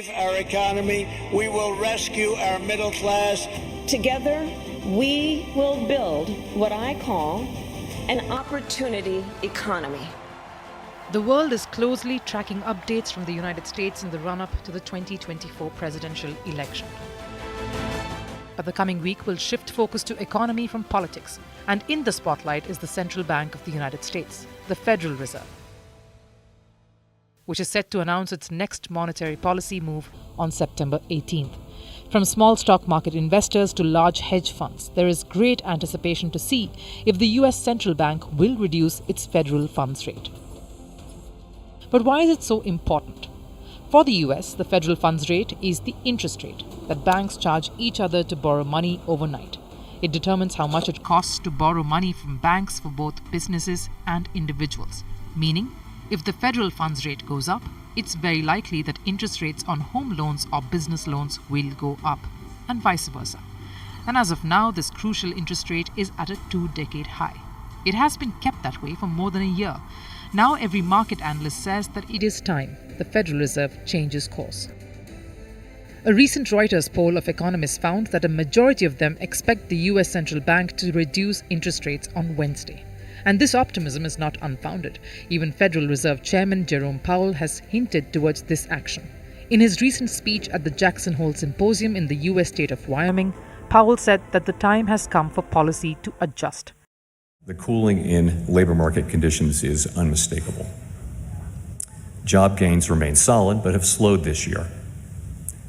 save our economy. We will rescue our middle class. Together, we will build what I call an opportunity economy. The world is closely tracking updates from the United States in the run-up to the 2024 presidential election. But the coming week will shift focus to economy from politics, and in the spotlight is the Central Bank of the United States, the Federal Reserve, which is set to announce its next monetary policy move on September 18th. From small stock market investors to large hedge funds, there is great anticipation to see if the US Central Bank will reduce its federal funds rate. But why is it so important? For the US, the federal funds rate is the interest rate that banks charge each other to borrow money overnight. It determines how much it costs to borrow money from banks for both businesses and individuals. Meaning, if the federal funds rate goes up, it's very likely that interest rates on home loans or business loans will go up, and vice versa. And as of now, this crucial interest rate is at a 2-decade high. It has been kept that way for more than a year. Now every market analyst says that it is time the Federal Reserve changes course. A recent Reuters poll of economists found that a majority of them expect the US Central Bank to reduce interest rates on Wednesday. And this optimism is not unfounded. Even Federal Reserve Chairman Jerome Powell has hinted towards this action. In his recent speech at the Jackson Hole Symposium in the US state of Wyoming, Powell said that the time has come for policy to adjust. The cooling in labor market conditions is unmistakable. Job gains remain solid but have slowed this year.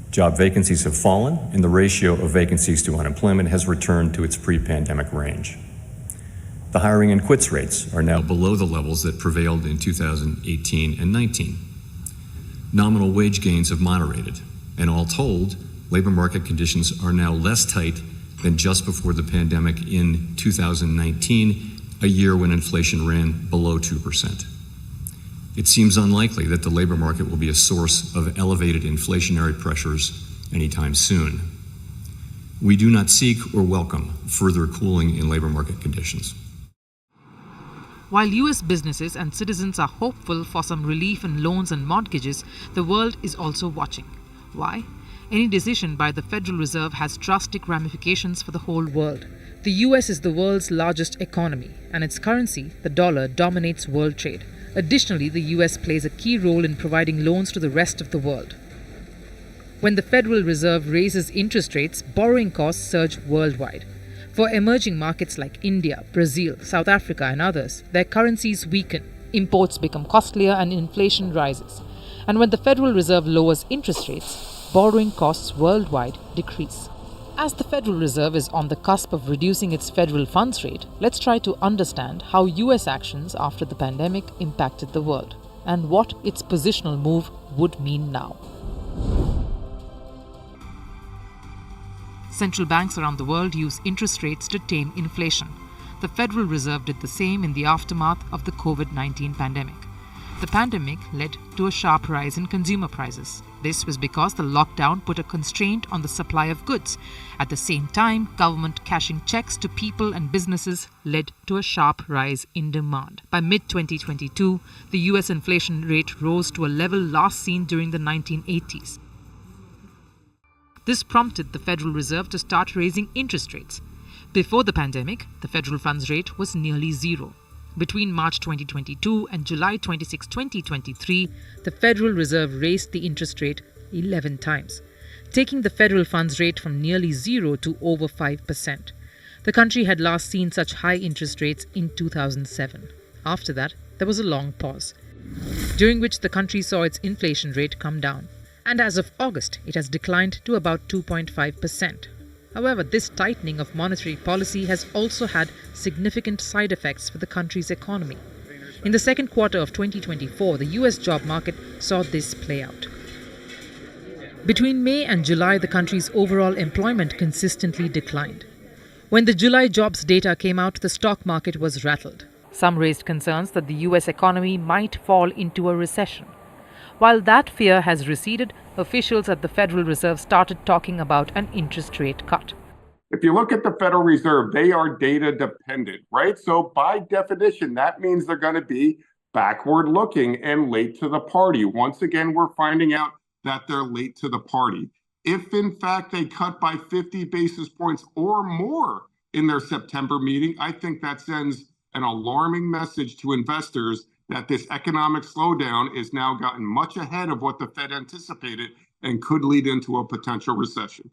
Job vacancies have fallen, and the ratio of vacancies to unemployment has returned to its pre-pandemic range. The hiring and quits rates are now below the levels that prevailed in 2018 and 19. Nominal wage gains have moderated, and all told, labor market conditions are now less tight than just before the pandemic in 2019, a year when inflation ran below 2%. It seems unlikely that the labor market will be a source of elevated inflationary pressures anytime soon. We do not seek or welcome further cooling in labor market conditions. While US businesses and citizens are hopeful for some relief in loans and mortgages, the world is also watching. Why? Any decision by the Federal Reserve has drastic ramifications for the whole world. The US is the world's largest economy, and its currency, the dollar, dominates world trade. Additionally, the US plays a key role in providing loans to the rest of the world. When the Federal Reserve raises interest rates, borrowing costs surge worldwide. For emerging markets like India, Brazil, South Africa, and others, their currencies weaken, imports become costlier, and inflation rises. And when the Federal Reserve lowers interest rates, borrowing costs worldwide decrease. As the Federal Reserve is on the cusp of reducing its federal funds rate, let's try to understand how US actions after the pandemic impacted the world and what its positional move would mean now. Central banks around the world use interest rates to tame inflation. The Federal Reserve did the same in the aftermath of the COVID-19 pandemic. The pandemic led to a sharp rise in consumer prices. This was because the lockdown put a constraint on the supply of goods. At the same time, government cashing checks to people and businesses led to a sharp rise in demand. By mid-2022, the US inflation rate rose to a level last seen during the 1980s. This prompted the Federal Reserve to start raising interest rates. Before the pandemic, the federal funds rate was nearly zero. Between March 2022 and July 26, 2023, the Federal Reserve raised the interest rate 11 times, taking the federal funds rate from nearly zero to over 5%. The country had last seen such high interest rates in 2007. After that, there was a long pause, during which the country saw its inflation rate come down. And as of August, it has declined to about 2.5%. However, this tightening of monetary policy has also had significant side effects for the country's economy. In the second quarter of 2024, the US job market saw this play out. Between May and July, the country's overall employment consistently declined. When the July jobs data came out, the stock market was rattled. Some raised concerns that the US economy might fall into a recession. While that fear has receded, officials at the Federal Reserve started talking about an interest rate cut. If you look at the Federal Reserve, they are data dependent, right? So by definition, that means they're going to be backward looking and late to the party. Once again, we're finding out that they're late to the party. If in fact they cut by 50 basis points or more in their September meeting, I think that sends an alarming message to investors that this economic slowdown is now gotten much ahead of what the Fed anticipated and could lead into a potential recession.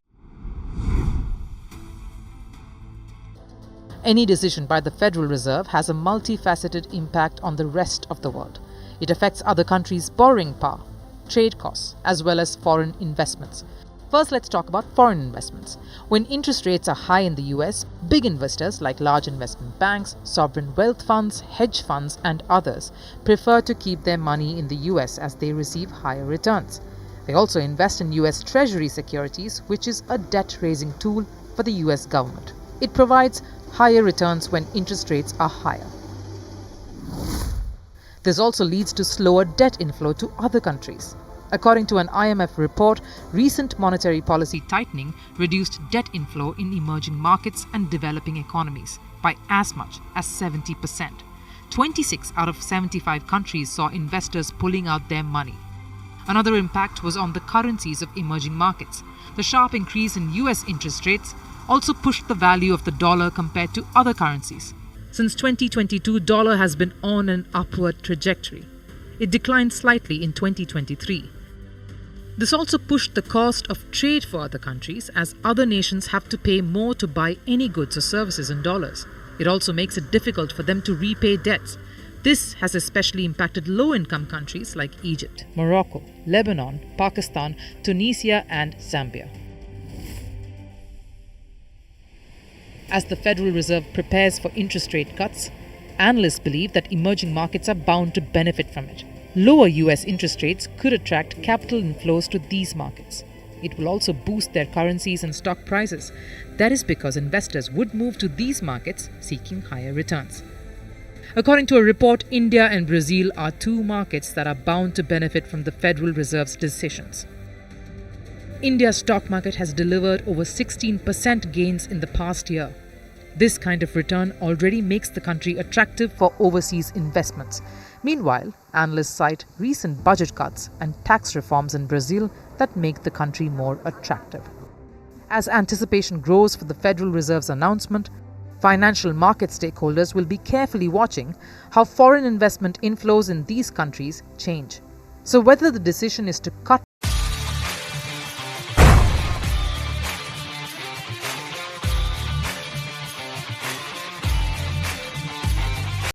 Any decision by the Federal Reserve has a multifaceted impact on the rest of the world. It affects other countries' borrowing power, trade costs, as well as foreign investments. First, let's talk about foreign investments. When interest rates are high in the US, big investors like large investment banks, sovereign wealth funds, hedge funds, and others prefer to keep their money in the US as they receive higher returns. They also invest in US Treasury securities, which is a debt-raising tool for the US government. It provides higher returns when interest rates are higher. This also leads to slower debt inflow to other countries. According to an IMF report, recent monetary policy tightening reduced debt inflow in emerging markets and developing economies by as much as 70%. 26 out of 75 countries saw investors pulling out their money. Another impact was on the currencies of emerging markets. The sharp increase in US interest rates also pushed the value of the dollar compared to other currencies. Since 2022, dollar has been on an upward trajectory. It declined slightly in 2023. This also pushed the cost of trade for other countries, as other nations have to pay more to buy any goods or services in dollars. It also makes it difficult for them to repay debts. This has especially impacted low-income countries like Egypt, Morocco, Lebanon, Pakistan, Tunisia, and Zambia. As the Federal Reserve prepares for interest rate cuts, analysts believe that emerging markets are bound to benefit from it. Lower US interest rates could attract capital inflows to these markets. It will also boost their currencies and stock prices. That is because investors would move to these markets seeking higher returns. According to a report, India and Brazil are two markets that are bound to benefit from the Federal Reserve's decisions. India's stock market has delivered over 16% gains in the past year. This kind of return already makes the country attractive for overseas investments. Meanwhile, analysts cite recent budget cuts and tax reforms in Brazil that make the country more attractive. As anticipation grows for the Federal Reserve's announcement, financial market stakeholders will be carefully watching how foreign investment inflows in these countries change. So whether the decision is to cut